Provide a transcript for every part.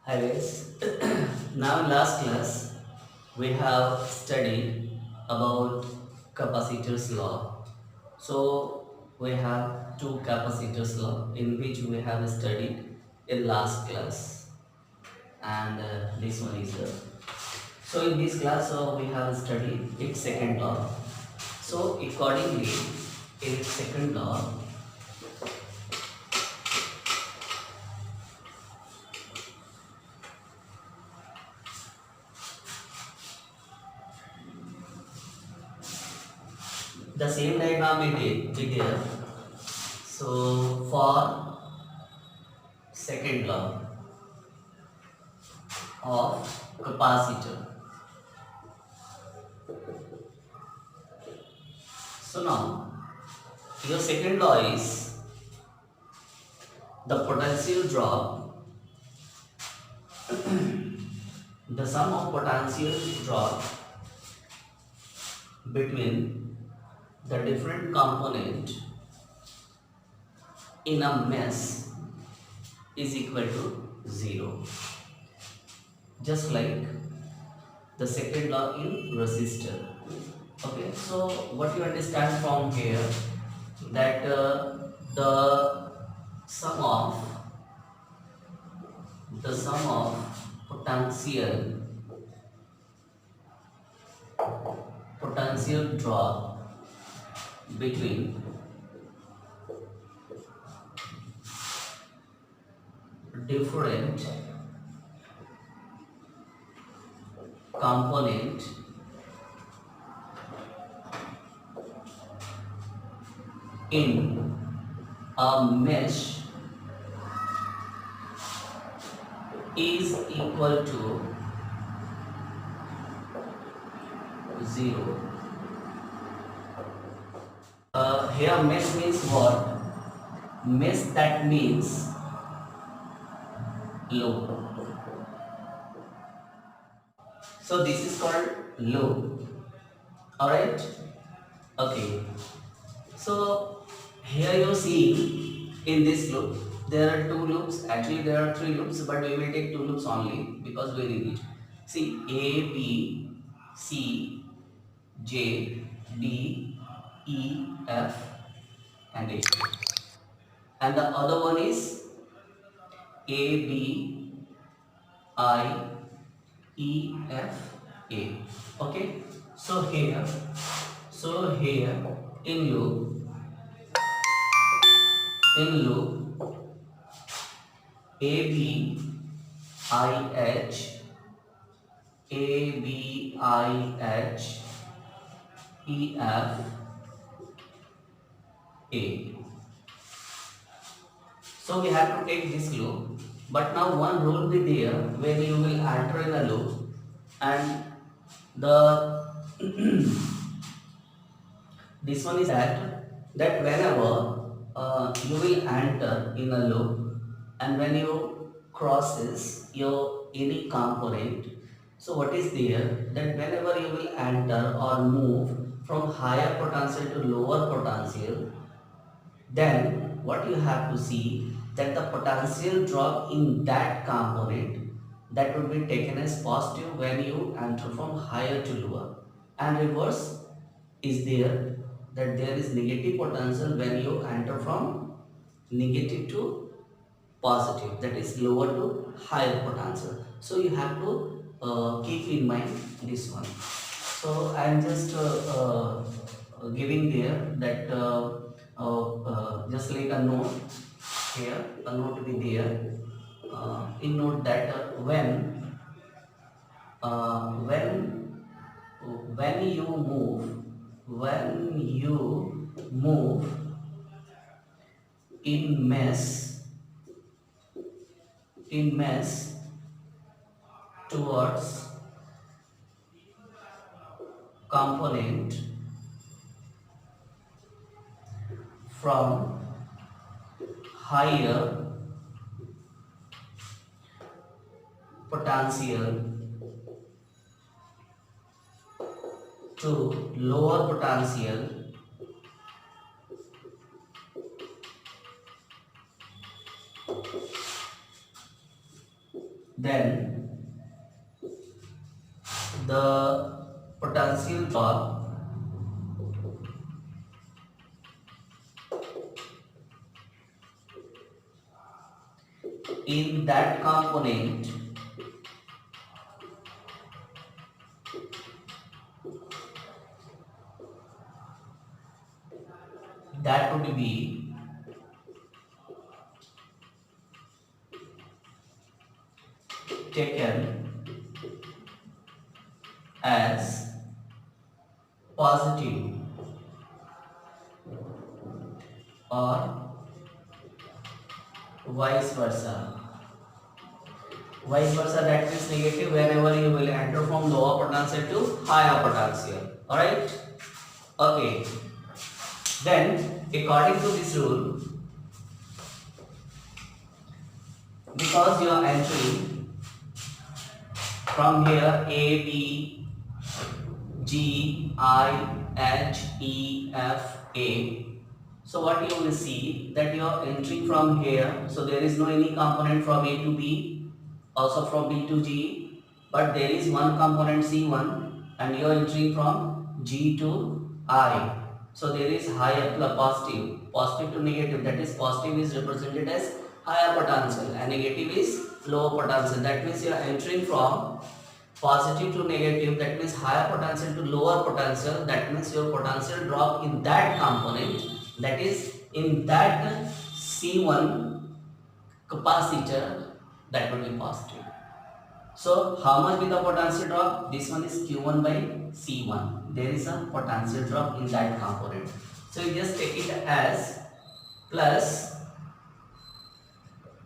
Hi guys. Now in last class we have studied about capacitors law. So we have two capacitors law in which we have studied in last class, and this one is the. So in this class we have studied its second law. So accordingly, in its second law, the same diagram we did. So for second law of capacitor. So now your second law is the potential drop, the sum of potential drop between the different component in a mesh is equal to 0. Just like the second law in resistor. Okay, so what you understand from here that the sum of potential drop between different component in a mesh is equal to 0. Here mesh means what? Mesh, that means loop. So this is called loop. Alright? Okay. So here you see in this loop there are two loops. Actually there are three loops, but we will take two loops only because we need it. See, A, B, C, J, D, E, F and H. And the other one is A, B, I, E, F, A. Okay. So here in loop A, B, I, H, A, B, I, H, E, F, A. So we have to take this loop, but now one rule will be there where you will enter in a loop, and the this one is that whenever you will enter in a loop and when you crosses your any component, so what is there that whenever you will enter or move from higher potential to lower potential, then what you have to see that the potential drop in that component that would be taken as positive when you enter from higher to lower, and reverse is there that there is negative potential when you enter from negative to positive, that is lower to higher potential. So you have to keep in mind this one. So I am just giving there that just like a note here, a note will be there. In note that when you move, when you move in mesh towards component from higher potential to lower potential, then the potential drop in that component that would be taken as positive or vice versa. Vice versa, that means negative whenever you will enter from lower potential to higher potential. Alright? Okay. Then, according to this rule, because you are entering from here A, B, G, I, H, E, F, A. So what you will see that you are entering from here. So there is no any component from A to B, also from B to G, but there is one component C1 and you are entering from G to I. So there is higher positive to negative. That is positive is represented as higher potential and negative is lower potential. That means you are entering from positive to negative, that means higher potential to lower potential, that means your potential drop in that component, that is in that C1 capacitor, that will be positive. So how much will the potential drop? This one is Q1 by C1. There is a potential drop in that component. So you just take it as plus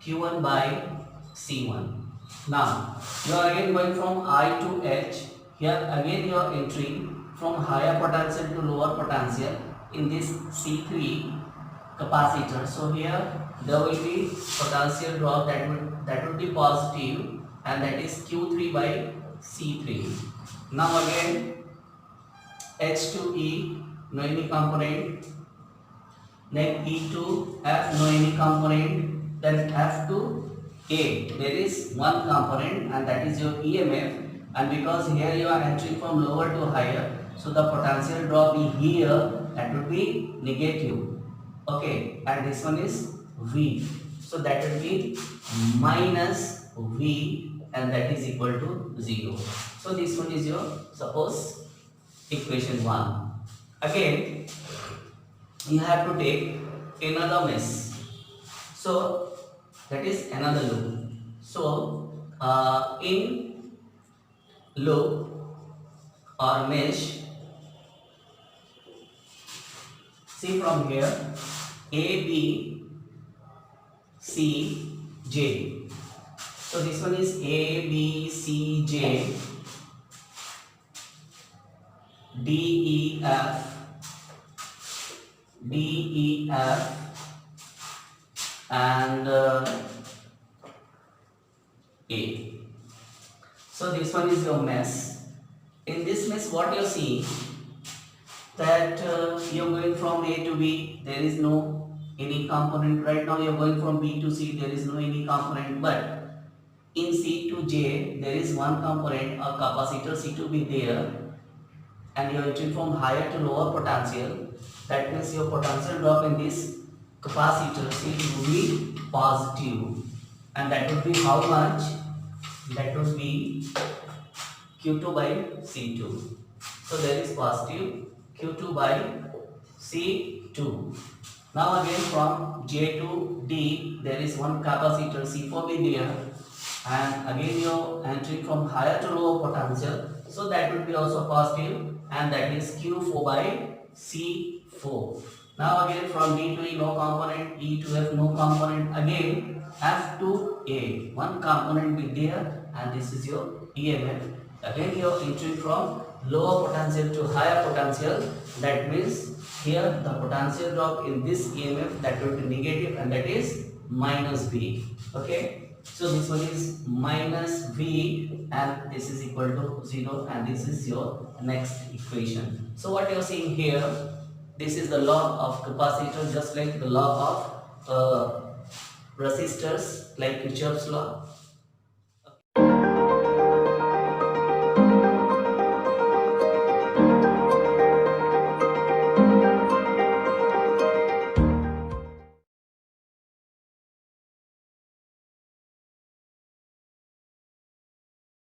Q1 by C1. Now, you are again going from I to H. Here again you are entering from higher potential to lower potential in this C3 capacitor. So here there will be potential drop that will be positive, and that is Q3 by C3. Now again H to E, no any component. Then E to F, no any component. Then F to A, there is one component and that is your EMF, and because here you are entering from lower to higher, so the potential drop here that would be negative. Okay, and this one is V, so that will be minus V, and that is equal to 0. So this one is your suppose equation 1. Again you have to take another mesh, so that is another loop. So in loop or mesh, see from here A, B, C, J. So this one is A, B, C, J, D, E, F, D, E, F, and A. So this one is your mesh. In this mesh, what you see that you are going from A to B, there is no any component. Right now you are going from B to C, there is no any component, but in C to J there is one component, a capacitor C to be there, and you are entering from higher to lower potential. That means your potential drop in this capacitor C will be positive, and that would be how much? That would be Q2 by C2. So there is positive Q2 by C2. Now again from J to D there is one capacitor C4 be there, and again you are entering from higher to lower potential, so that would be also positive, and that is Q4 by C4. Now again from D to E no component, E to F no component, again F to A one component be there, and this is your EMF. Again you are entering from lower potential to higher potential, that means here the potential drop in this EMF that will be negative, and that is minus V. Okay, so this one is minus V, and this is equal to 0, and this is your next equation. So what you are seeing here, this is the law of capacitor, just like the law of resistors, like Kirchhoff's law.